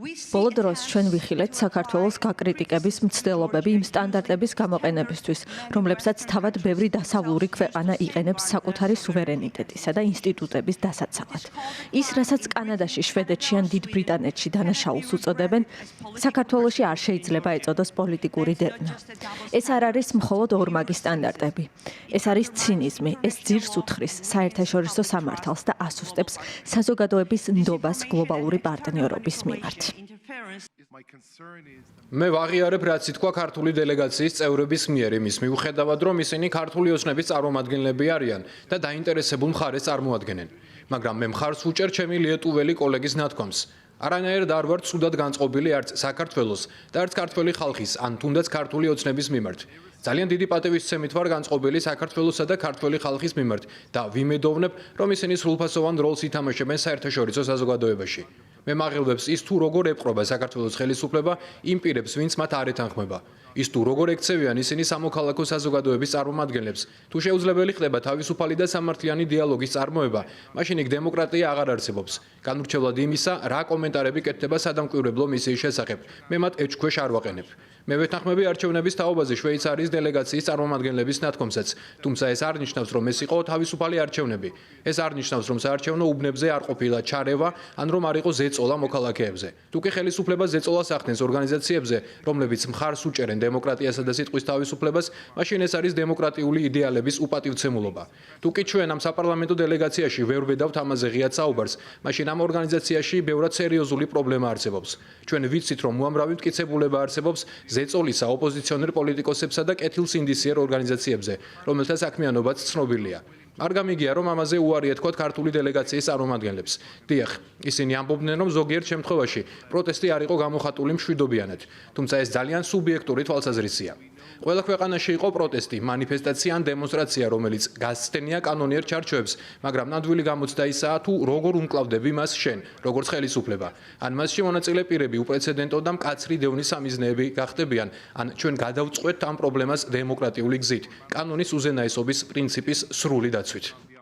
ბოლო დროს ჩვენ ვიხილეთ საქართველოს გაკრიტიკების მცდელობები იმ სტანდარტების გამოყენებისთვის, რომლებსაც თავად ბევრი დასავლური ქვეყანა იყენებს საკუთარი სუვერენიტეტისა და ინსტიტუტების დასაცავად. ის, რასაც კანადაში, შვედეთში ან დიდ ბრიტანეთში დანაშაულს უწოდებენ, საქართველოში არ შეიძლება ეწოდოს პოლიტიკური დევნა. ეს არ არის მხოლოდ ორმაგი სტანდარტები. ეს არის ცინიზმი, ეს ძირს უთხრის საერთაშორისო სამართალს და ასუსტებს საზოგადოების ნდობას გლობალური პარტნიორობის მიმართ. მე ვაღიარებ, რაც ითქვა ქართული დელეგაციის წევრების მიერ იმის მიუხედავად, რომ ისინი ქართული ოცნების წარმომადგენლები არიან და დაინტერესებულ მხარეს წარმოადგენენ. მაგრამ მე მხარს ვუჭერ ჩემი ლიეტუველი კოლეგის ნათქვამს. არანაირად არ ვარ ცუდად განწყობილი არც საქართველოს და არც ქართველი ხალხის, ან თუნდაც ქართული ოცნების მიმართ. ძალიან დიდი პატივისცემით ვარ განწყობილი საქართველოსა და ქართველი ხალხის მიმართ და ვიმედოვნებ, რომ ისინი სრულფასოვან როლს ითამაშებენ საერთაშორისო საზოგადოებაში. მე მაღელვებს ის თუ როგორ ეპყრობა საქართველოს ხელისუფლება იმ პირებს, ვინც მათ არ ეთანხმება. ის თუ როგორ ექცევიან ისინი სამოქალაქო საზოგადოების წარმომადგენლებს. თუ შეუძლებელი ხდება თავისუფალი და სამართლიანი დიალოგის წარმოება, მაშინ იქ დემოკრატია აღარ არსებობს. განურჩევლად იმისა, რა კომენტარები კეთდება სადამკვირვებლო მისიის შესახებ, მე მათ ეჭქვეშ არ ვაყენებ. მე ვეთანხმები არჩევნების თაობაზე შვეიცარიის დელეგაციის წარმომადგენლების ნათქვამსაც, თუმცა ეს არ ნიშნავს, რომ ეს იყო თავისუფალი არჩევნები. ეს არ ნიშნავს, რომ საარჩევნო უბნებზე არ ყოფილა ჩარევა, ან რომ არ იყო ზეწოლა მოქალაქეებზე. თუ კი ხელისუფლება ზეწოლას ახდენს ორგანიზაციებზე, რომლებიც მხარს უჭერენ დემოკრატიასა და სიტყვის თავისუფლებას, მაშინ ეს არის დემოკრატიული იდეალების უპატივცემულობა. თუ კი ჩვენ ამ საპარლამენტო დელეგაციაში ვერ ვედავთ ამაზე ღიად საუბარს, მაშინ ამ ორგანიზაციაში ბევრად სერიოზული პრობლემა არსებობს. ჩვენ ვიცით, რომ უამრავი მტკიცებულება არსებობს ზეწოლისა ოპოზიციონერ პოლიტიკოსებსა და კეთილსინდისიერ ორგანიზაციებზე, რომელთა საქმიანობაც ცნობილია. არ გამიგია, რომ ამაზე უარი ეთქვათ ქართული დელეგაციის წარმომადგენლებს. დიახ, ისინი ამბობდნენ, რომ ზოგიერთ შემთხვევაში პროტესტი არ იყო გამოხატული მშვიდობიანად, თუმცა ეს ძალიან სუბიექტური თვალსაზრისია. ყველა ქვეყანაში იყო პროტესტი, მანიფესტაცია ან დემონსტრაცია, რომელიც გასცდენია კანონიერ ჩარჩოებს, მაგრამ ნამდვილი გამოცდა ისაა, თუ როგორ უმკლავდები მას შენ, როგორც ხელისუფლება. ან მასში მონაწილე პირები უპრეცედენტო და მკაცრი დევნის სამიზნეები გახდებიან, ან ჩვენ გადავწყვეტთ ამ პრობლემას დემოკრატიული გზით, კანონის უზენაესობის პრინციპის სრული დაცვით.